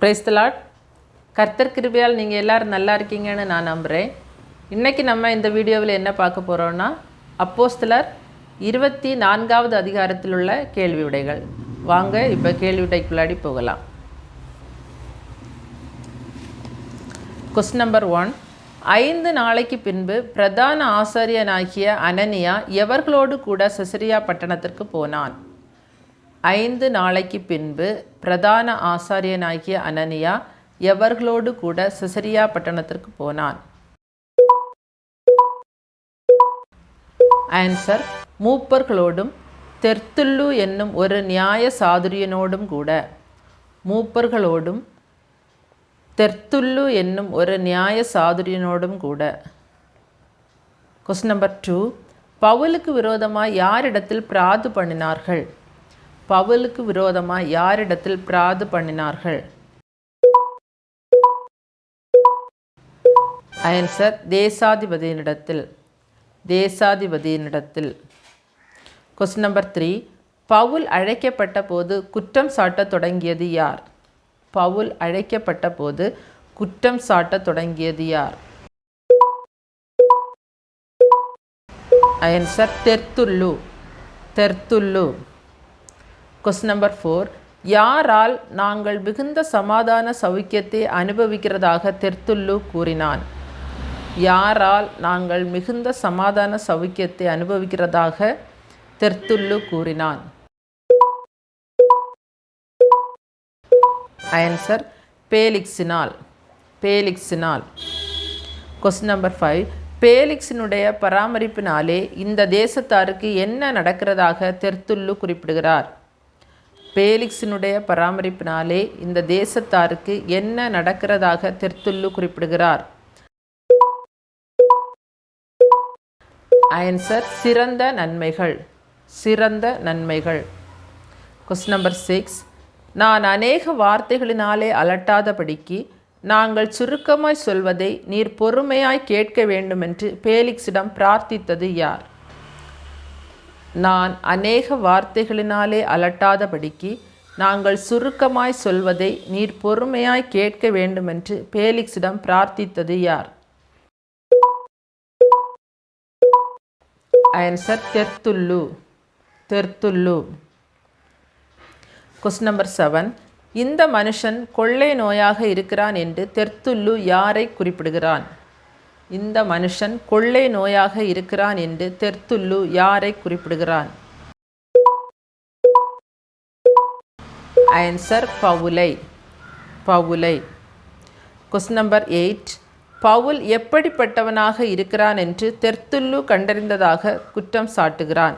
Praise the Lord. கர்த்தர் கிருபையால் நீங்கள் எல்லோரும் நல்லா இருக்கீங்கன்னு நான் நம்புகிறேன். இன்றைக்கி நம்ம இந்த வீடியோவில் என்ன பார்க்க போகிறோன்னா, அப்போஸ்தலர் 24வது அதிகாரத்தில் உள்ள கேள்வி விடைகள். வாங்க இப்போ கேள்வி விடைக்குள்ளாடி போகலாம். Question number 1. 5 நாளைக்கு பின்பு பிரதான ஆசாரியனாகிய அனனியா எவர்களோடு கூட செசரியா பட்டணத்திற்கு போனான்? 5 நாளைக்கு பின்பு பிரதான ஆசாரியனாகிய அனனியா எவர்களோடு கூட செசரியா பட்டணத்திற்கு போனான்? ஆன்சர், மூப்பர்களோடும் தெர்த்துல்லு என்னும் ஒரு நியாய சாதுரியனோடும் கூட. மூப்பர்களோடும் தெர்த்துல்லு என்னும் ஒரு நியாய சாதுரியனோடும் கூட. Question number 2. பவுலுக்கு விரோதமாக யாரிடத்தில் பிராது பண்ணினார்கள்? பவுலுக்கு விரோதமாக யாரிடத்தில் பிராது பண்ணினார்கள்? ஆன்சர், தேசாதிபதியினிடத்தில். தேசாதிபதியினிடத்தில். Question number 3. பவுல் அழைக்கப்பட்ட போது குற்றம் சாட்டத் தொடங்கியது யார்? பவுல் அழைக்கப்பட்ட போது குற்றம் சாட்டத் தொடங்கியது யார்? Answer, Tertullus. Tertullus. Question number 4. யாரால் நாங்கள் மிகுந்த சமாதான சௌக்கியத்தை அனுபவிக்கிறதாக தெர்த்துல்லு கூறினான்? யாரால் நாங்கள் மிகுந்த சமாதான சௌக்கியத்தை அனுபவிக்கிறதாக தெர்த்துல்லு கூறினான்? ஆன்சர், பேலிக்ஸினால். பேலிக்ஸினால். Question number 5. பேலிக்ஸினுடைய பராமரிப்பினாலே இந்த தேசத்தாருக்கு என்ன நடக்கிறதாக தெர்த்துல்லு குறிப்பிடுகிறார்? பேலிக்ஸினுடைய பராமரிப்பினாலே இந்த தேசத்தாருக்கு என்ன நடக்கிறதாக தெர்த்துல்லு குறிப்பிடுகிறார்? ஆன்சர், சிறந்த நன்மைகள். சிறந்த நன்மைகள். Question number 6. நான் அநேக வார்த்தைகளினாலே அலட்டாதபடிக்கு நாங்கள் சுருக்கமாய் சொல்வதை நீர் பொறுமையாய் கேட்க வேண்டுமென்று பேலிக்ஸிடம் பிரார்த்தித்தது யார்? நான் அநேக வார்த்தைகளினாலே அலட்டாதபடிக்கு நாங்கள் சுருக்கமாய் சொல்வதை நீர் பொறுமையாய் கேட்க வேண்டுமென்று பேலிக்ஸிடம் பிரார்த்தித்தது யார்? Answer, Tertullus. Tertullus. Question number 7. இந்த மனுஷன் கொள்ளை நோயாக இருக்கிறான் என்று தெர்த்துல்லு யாரை குறிப்பிடுகிறான்? இந்த மனுஷன் கொள்ளை நோயாக இருக்கிறான் என்று தெர்த்துல்லு யாரை குறிப்பிடுகிறான்? ஆன்சர், பவுலை. பவுலை. Question number 8. பவுல் எப்படிப்பட்டவனாக இருக்கிறான் என்று தெர்த்துல்லு கண்டறிந்ததாக குற்றம் சாட்டுகிறான்?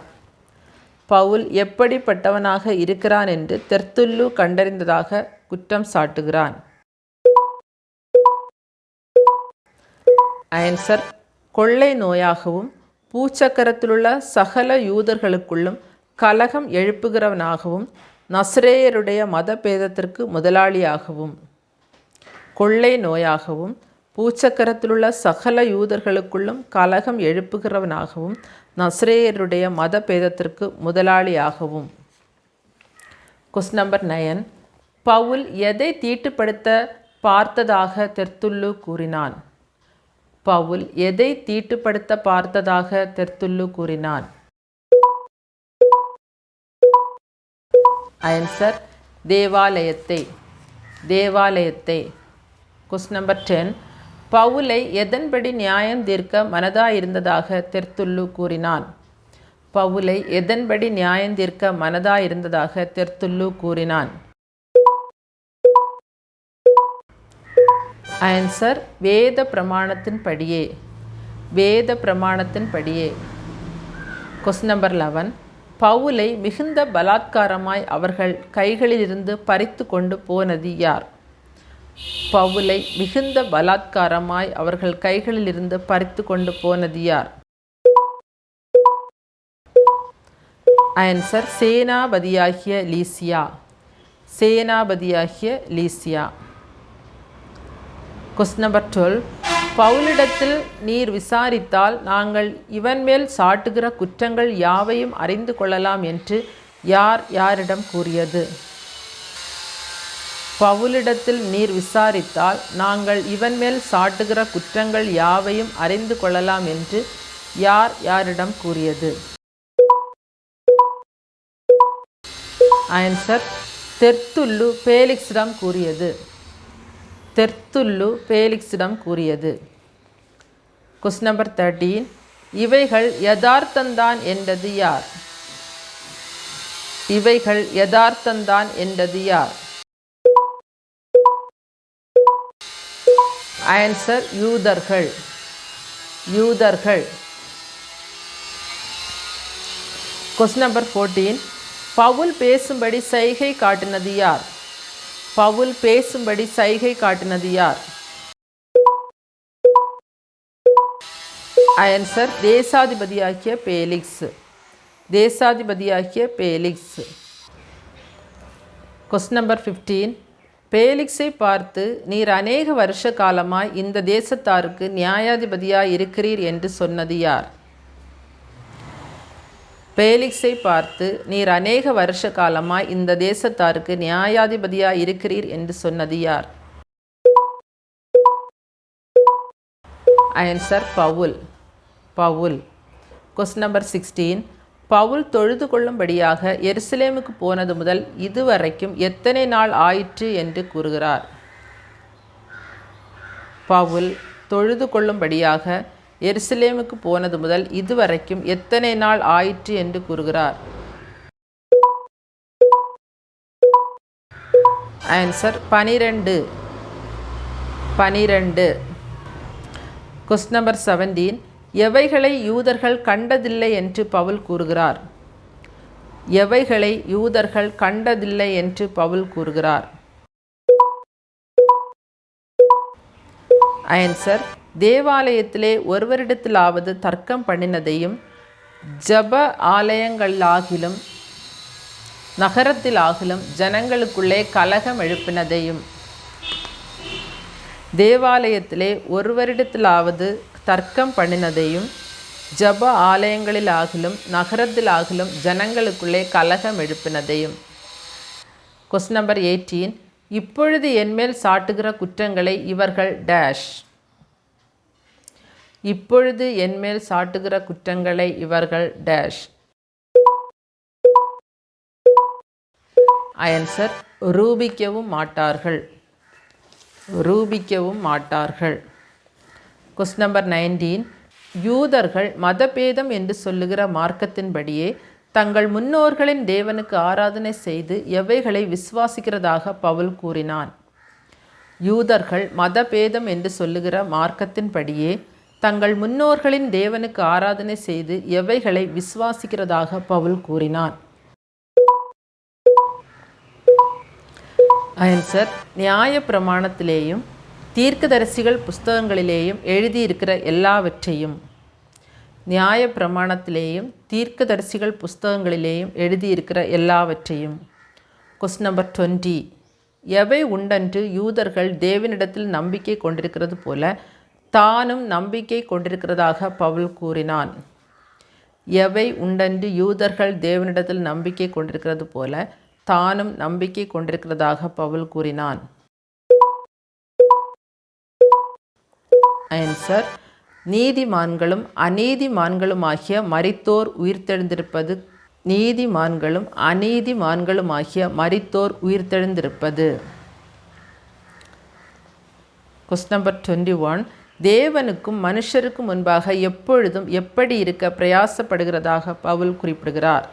பவுல் எப்படிப்பட்டவனாக இருக்கிறான் என்று தெர்த்துல்லு கண்டறிந்ததாக குற்றம் சாட்டுகிறான்? ஆன்சர், கொள்ளை நோயாகவும் பூச்சக்கரத்திலுள்ள சகல யூதர்களுக்குள்ளும் கலகம் எழுப்புகிறவனாகவும் நசரேயருடைய மத பேதத்திற்கு முதலாளியாகவும். கொள்ளை நோயாகவும் பூச்சக்கரத்திலுள்ள சகல யூதர்களுக்குள்ளும் கலகம் எழுப்புகிறவனாகவும் நசரேயருடைய மத பேதத்திற்கு முதலாளியாகவும். Question number 9. பவுல் எதை தீட்டுப்படுத்த பார்த்ததாக தெர்த்துல்லு கூறினான்? பவுல் எதை தீட்டுப்படுத்த பார்த்ததாக தெர்த்துல்லு கூறினான்? ஆன்சர், தேவாலயத்தை. தேவாலயத்தை. Question number 10. பவுலை எதன்படி நியாயம் தீர்க்க மனதாயிருந்ததாக தெர்த்துல்லு கூறினான்? பவுலை எதன்படி நியாயம் தீர்க்க மனதாயிருந்ததாக தெர்த்துல்லு கூறினான்? ஆன்சர், வேத பிரமாணத்தின் படியே. வேத பிரமாணத்தின் படியே. Question number 11. பவுலை மிகுந்த பலாத்காரமாய் அவர்கள் கைகளிலிருந்து பறித்து கொண்டு போனது யார்? பவுலை மிகுந்த பலாத்காரமாய் அவர்கள் கைகளிலிருந்து பறித்து கொண்டு போனது யார்? ஆன்சர், சேனாபதியாகிய லீசியா. சேனாபதியாகிய லீசியா. Question number 12. பவுலிடத்தில் நீர் விசாரித்தால் நாங்கள் இவன் மேல் சாட்டுகிற குற்றங்கள் யாவையும் அறிந்து கொள்ளலாம் என்று யார் யாரிடம் கூறியது? பவுலிடத்தில் நீர் விசாரித்தால் நாங்கள் இவன் மேல் சாட்டுகிற குற்றங்கள் யாவையும் அறிந்து கொள்ளலாம் என்று யார் யாரிடம் கூறியது? ஆன்சர், தெர்த்துல்லு பேலிக்ஸிடம் கூறியது. தெர்த்துல்லு பேலிக்ஸிடம் கூறியது. Question number 13. இவைகள் யதார்த்தந்தான் என்றது யார்? இவைகள் யதார்த்தந்தான் என்றது யார்? ஆன்சர், யூதர்கள். யூதர்கள். Question number 14. பவுல் பேசும்படி சைகை காட்டினது யார்? பவுல் பேசும்படி சைகை காட்டினது யார்? ஆன்சர், தேசாதிபதியாகிய பேலிக்ஸ். தேசாதிபதியாகிய பேலிக்ஸ். Question number 15. பேலிக்ஸை பார்த்து நீர் அநேக வருஷ காலமாய் இந்த தேசத்தாருக்கு நியாயாதிபதியாய் இருக்கிறீர் என்று சொன்னது யார்? பேலிக்ஸை பார்த்து நீர் அநேக வருஷ காலமாய் இந்த தேசத்தாருக்கு நியாயாதிபதியாய் இருக்கிறீர் என்று சொன்னது யார்? Answer, Paul. Paul. Question number 16. Paul தொழுது கொள்ளும்படியாக எருசலேமுக்கு போனது முதல் இதுவரைக்கும் எத்தனை நாள் ஆயிற்று என்று கூறுகிறார்? பவுல் தொழுது கொள்ளும்படியாக எருசலேமுக்கு போனது முதல் இதுவரைக்கும் எத்தனை நாள் ஆயிற்று என்று கூறுகிறார்? ஆன்சர், 12. 12. Question number 17. எவைகளை யூதர்கள் கண்டதில்லை என்று பவுல் கூறுகிறார்? எவைகளை யூதர்கள் கண்டதில்லை என்று பவுல் கூறுகிறார்? ஆன்சர், தேவாலயத்திலே ஒருவரிடத்திலாவது தர்க்கம் பண்ணினதையும் ஜப ஆலயங்களாகிலும் நகரத்திலாகிலும் ஜனங்களுக்குள்ளே கலகம் எழுப்பினதையும். தேவாலயத்திலே ஒருவரிடத்திலாவது தர்க்கம் பண்ணினதையும் ஜப ஆலயங்களிலாகிலும் நகரத்திலாகிலும் ஜனங்களுக்குள்ளே கலகம் எழுப்பினதையும். Question number 18. இப்பொழுது என்மேல் சாட்டுகிற குற்றங்களை இவர்கள் டேஷ். இப்பொழுது என்மேல் சாட்டுகிற குற்றங்களை இவர்கள் டேஷ். ஆன்சர், ரூபிக்கவும் மாட்டார்கள். ரூபிக்கவும் மாட்டார்கள். Question number 19. யூதர்கள் மதபேதம் என்று சொல்லுகிற மார்க்கத்தின்படியே தங்கள் முன்னோர்களின் தேவனுக்கு ஆராதனை செய்து எவைகளை விசுவாசிக்கிறதாக பவுல் கூறினான்? யூதர்கள் மதபேதம் என்று சொல்லுகிற மார்க்கத்தின்படியே தங்கள் முன்னோர்களின் தேவனுக்கு ஆராதனை செய்து எவைகளை விசுவாசிக்கிறதாக பவுல் கூறினான்? ஆன்சர், நியாய பிரமாணத்திலேயும் தீர்க்கதரிசிகள் புஸ்தகங்களிலேயும் எழுதியிருக்கிற எல்லாவற்றையும். நியாய பிரமாணத்திலேயும் தீர்க்கதரிசிகள் புஸ்தகங்களிலேயும் எழுதியிருக்கிற எல்லாவற்றையும். Question number 20. எவை உண்டென்று யூதர்கள் தேவனிடத்தில் நம்பிக்கை கொண்டிருக்கிறது போல தானும் நம்பிக்கை கொண்டிருக்கிறதாக பவுல் கூறினான்? எவை உண்டென்று யூதர்கள் தேவனிடத்தில் நம்பிக்கை கொண்டிருக்கிறது போல தானும் நம்பிக்கை கொண்டிருக்கிறதாக பவுல் கூறினான்? ஆன்சர், நீதிமான்களும் அநீதிமான்களுமாகிய மரித்தோர் உயிர்த்தெழுந்திருப்பது. நீதிமான்களும் அநீதிமான்களுமாகிய மரித்தோர் உயிர்த்தெழுந்திருப்பது. Question number 21. தேவனுக்கும் மனுஷருக்கும் முன்பாக எப்பொழுதும் எப்படி இருக்க பிரயாசப்படுகிறதாக பவுல் குறிப்பிடுகிறார்?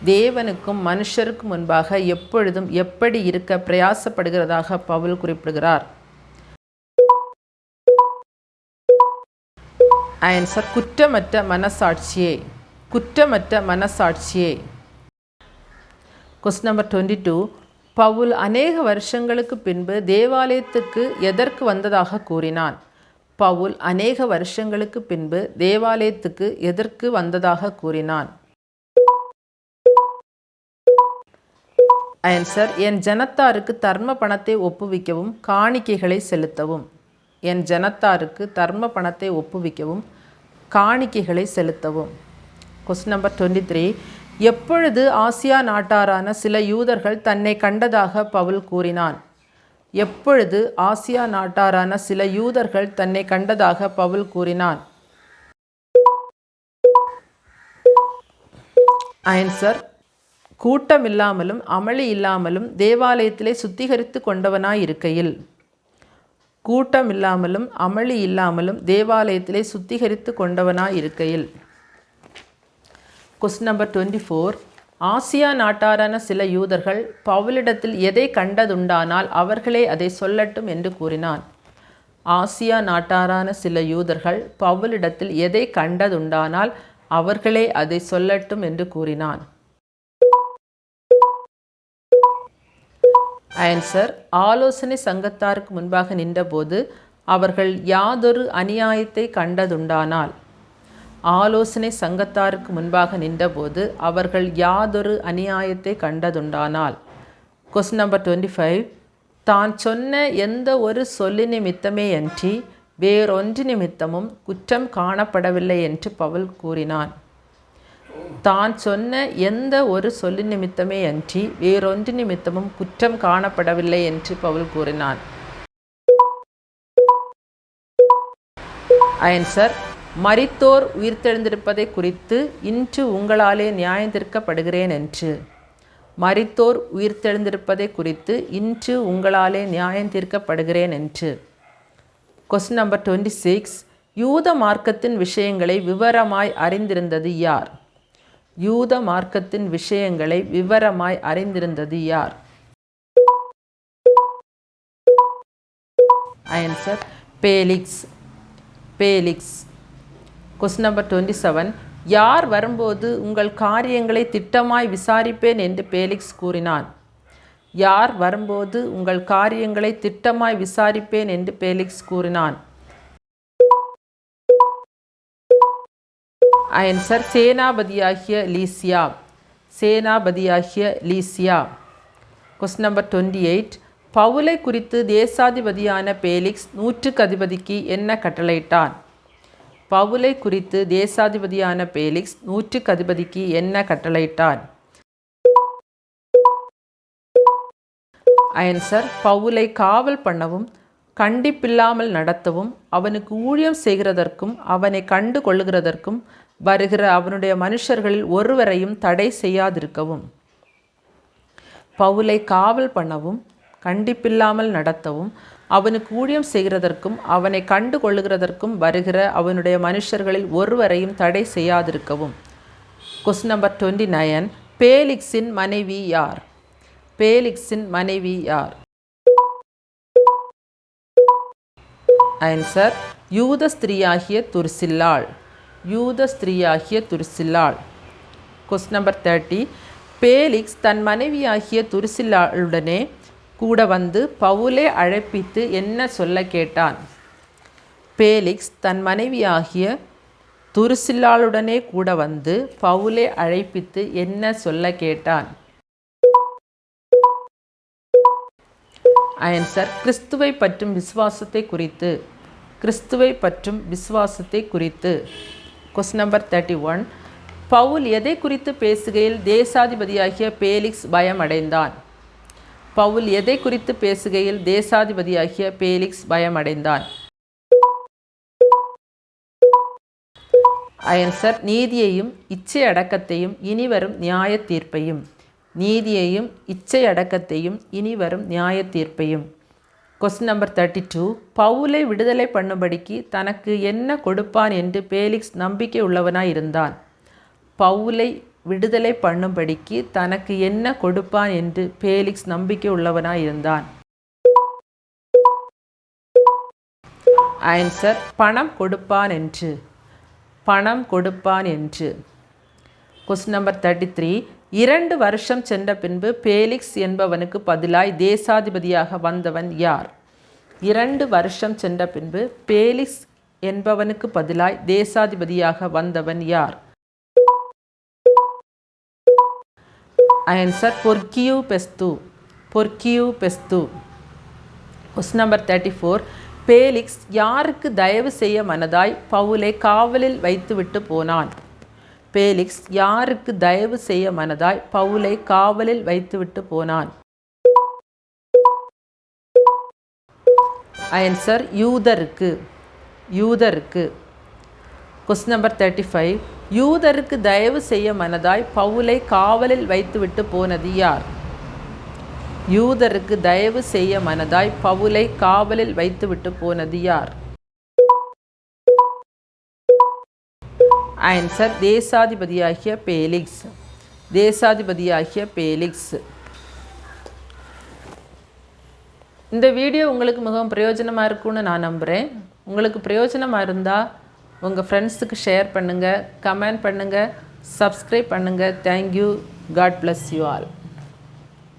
தேவனுக்கும் மனுஷருக்கும் முன்பாக எப்பொழுதும் எப்படி இருக்க பிரயாசப்படுகிறதாக பவுல் குறிப்பிடுகிறார்? ஆன்சர், குற்றமற்ற மனசாட்சியே. குற்றமற்ற மனசாட்சியே. Question number 22. பவுல் அநேக வருஷங்களுக்கு பின்பு தேவாலயத்துக்கு எதற்கு வந்ததாக கூறினான்? பவுல் அநேக வருஷங்களுக்கு பின்பு தேவாலயத்துக்கு எதற்கு வந்ததாக கூறினான்? ஆன்சர், என் ஜனத்தாருக்கு தர்ம பணத்தை ஒப்புவிக்கவும் காணிக்கைகளை செலுத்தவும். என் ஜனத்தாருக்கு தர்ம பணத்தை ஒப்புவிக்கவும் காணிக்கைகளை செலுத்தவும். Question number 23. எப்பொழுது ஆசியா நாட்டாரான சில யூதர்கள் தன்னை கண்டதாக பவுல் கூறினான்? எப்பொழுது ஆசியா நாட்டாரான சில யூதர்கள் தன்னை கண்டதாக பவுல் கூறினான்? ஆன்சர்: கூட்டமில்லாமலும் அமளி இல்லாமலும் தேவாலயத்திலே சுத்திகரித்து கொண்டவனாயிருக்கையில். கூட்டமில்லாமலும் அமளி இல்லாமலும் தேவாலயத்திலே சுத்திகரித்து கொண்டவனாயிருக்கையில். Question number 24. ஆசியா நாட்டாரான சில யூதர்கள் பவுலிடத்தில் எதை கண்டதுண்டானால் அவர்களே அதை சொல்லட்டும் என்று கூறினான். ஆசியா நாட்டாரான சில யூதர்கள் பவுலிடத்தில் எதை கண்டதுண்டானால் அவர்களே அதை சொல்லட்டும் என்று கூறினான். ஆன்சர்: ஆலோசனை சங்கத்தாருக்கு முன்பாக நின்றபோது அவர்கள் யாதொரு அநியாயத்தை கண்டதுண்டானால். ஆலோசனை சங்கத்தாருக்கு முன்பாக நின்றபோது அவர்கள் யாதொரு அநியாயத்தை கண்டதுண்டானால். Question number 25. தான் சொன்ன எந்த ஒரு சொல்லி நிமித்தமே அன்றி வேறொன்று நிமித்தமும் குற்றம் காணப்படவில்லை என்று பவுல் கூறினான். தான் சொன்ன எந்த ஒரு சொல்லி நிமித்தமே அன்றி வேறொன்று நிமித்தமும் குற்றம் காணப்படவில்லை என்று பவுல் கூறினான். ஆன்சர்: மரித்தோர் உயிர்த்தெழுந்திருப்பதை குறித்து இன்று உங்களாலே நியாயந்தீர்க்கப்படுகிறேன் என்று. மரித்தோர் உயிர்த்தெழுந்திருப்பதை குறித்து இன்று உங்களாலே நியாயந்தீர்க்கப்படுகிறேன் என்று. Question number 26. யூத மார்க்கத்தின் விஷயங்களை விவரமாய் அறிந்திருந்தது யார்? யூத மார்க்கத்தின் விஷயங்களை விவரமாய் அறிந்திருந்தது யார்? Answer: Felix. Felix. Question number 27. யார் வரும்போது உங்கள் காரியங்களை திட்டமாய் விசாரிப்பேன் என்று பேலிக்ஸ் கூறினான். யார் வரும்போது உங்கள் காரியங்களை திட்டமாய் விசாரிப்பேன் என்று பேலிக்ஸ் கூறினான். ஆன்சர்: சேனாபதியாகிய லீசியா. சேனாபதியாகிய லீசியா. Question number 28. பவுலை குறித்து தேசாதிபதியான பேலிக்ஸ் நூற்றுக்கு அதிபதிக்கு என்ன கட்டளையிட்டான்? பவுலை குறித்து தேசாதிபதியான பேலிக்ஸ் நூற்றுக்கு அதிபதிக்கு என்ன கட்டளையிட்டான்? ஆன்சர்: பவுலை காவல் பண்ணவும் கண்டிப்பில்லாமல் நடத்தவும் அவனுக்கு ஊழியம் செய்கிறதற்கும் அவனை கண்டு கொள்ளுகிறதற்கும் வருகிற அவனுடைய மனுஷர்களில் ஒருவரையும் தடை செய்யாதிருக்கவும். பவுலை காவல் பண்ணவும் கண்டிப்பில்லாமல் நடத்தவும் அவனுக்கு ஊழியம் செய்கிறதற்கும் அவனை கண்டு கொள்ளுகிறதற்கும் வருகிற அவனுடைய மனுஷர்களில் ஒருவரையும் தடை செய்யாதிருக்கவும். Question number 29. பேலிக்ஸின் மனைவி யார்? பேலிக்ஸின் மனைவி யார்? ஆன்சர்: யூத ஸ்திரீயாகிய துர்சில்லாள். யூத ஸ்திரீயாகிய துர்சில்லாள். Question number 30. பேலிக்ஸ் தன் மனைவியாகிய துர்சில்லாளுடனே கூட வந்து பவுலை அழைப்பித்து என்ன சொல்ல கேட்டான்? பேலிக்ஸ் தன் மனைவியாகிய துர்சில்லாளுடனே கூட வந்து பவுலை அழைப்பித்து என்ன சொல்ல கேட்டான்? ஆன்சர்: கிறிஸ்துவை பற்றும் விசுவாசத்தை குறித்து. கிறிஸ்துவை பற்றும் விசுவாசத்தை குறித்து. Question number 31. பவுல் எதை குறித்து பேசுகையில் தேசாதிபதியாகிய பேலிக்ஸ் பயமடைந்தான்? பவுல் எதை குறித்து பேசுகையில் தேசாதிபதியாகிய பேலிக்ஸ் பயமடைந்தான்? ஆன்சர்: நீதியையும் இச்சை அடக்கத்தையும் இனிவரும் நியாய தீர்ப்பையும். நீதியையும் இச்சை அடக்கத்தையும் இனிவரும் நியாய தீர்ப்பையும். Question number 32. பவுலை விடுதலை பண்ணும்படிக்கு தனக்கு என்ன கொடுப்பான் என்று பேலிக்ஸ் நம்பிக்கை உள்ளவனாய் இருந்தான். பவுலை விடுதலை பண்ணும்படிக்கு தனக்கு என்ன கொடுப்பான் என்று பேலிக்ஸ் நம்பிக்கை உள்ளவனாய் இருந்தான். ஆன்சர்: பணம் கொடுப்பான் என்று. பணம் கொடுப்பான் என்று. Question number 33. 2 வருஷம் சென்ற பின்பு பேலிக்ஸ் என்பவனுக்கு பதிலாய் தேசாதிபதியாக வந்தவன் யார்? 2 வருஷம் சென்ற பின்பு பேலிக்ஸ் என்பவனுக்கு பதிலாய் தேசாதிபதியாக வந்தவன் யார்? Answer: Porcius Festus. Porcius Festus. Question number 34. Felix யாருக்கு தயவு செய்ய மனதாய் பவுலை காவலில் வைத்துவிட்டு போனான்? பேலிக்ஸ் யாருக்கு தயவு செய்ய மனதாய் பவுலை காவலில் வைத்துவிட்டு போனான்? ஆன்சர் யூதருக்கு. யூதருக்கு. Question number 35. யூதருக்கு தயவு செய்ய மனதாய் பவுலை காவலில் வைத்துவிட்டு போனது யார்? யூதருக்கு தயவு செய்ய மனதாய் பவுலை காவலில் வைத்துவிட்டு போனது யார்? ஆன்சர் தேசாதிபதியாகிய பேலிக்ஸ். தேசாதிபதியாகிய பேலிக்ஸ். இந்த வீடியோ உங்களுக்கு மிகவும் பிரயோஜனமாக இருக்கும்னு நான் நம்புகிறேன். உங்களுக்கு பிரயோஜனமாக இருந்தால் உங்கள் ஃப்ரெண்ட்ஸுக்கு ஷேர் பண்ணுங்கள், கமெண்ட் பண்ணுங்கள், சப்ஸ்கிரைப் பண்ணுங்கள். Thank you. God bless you all.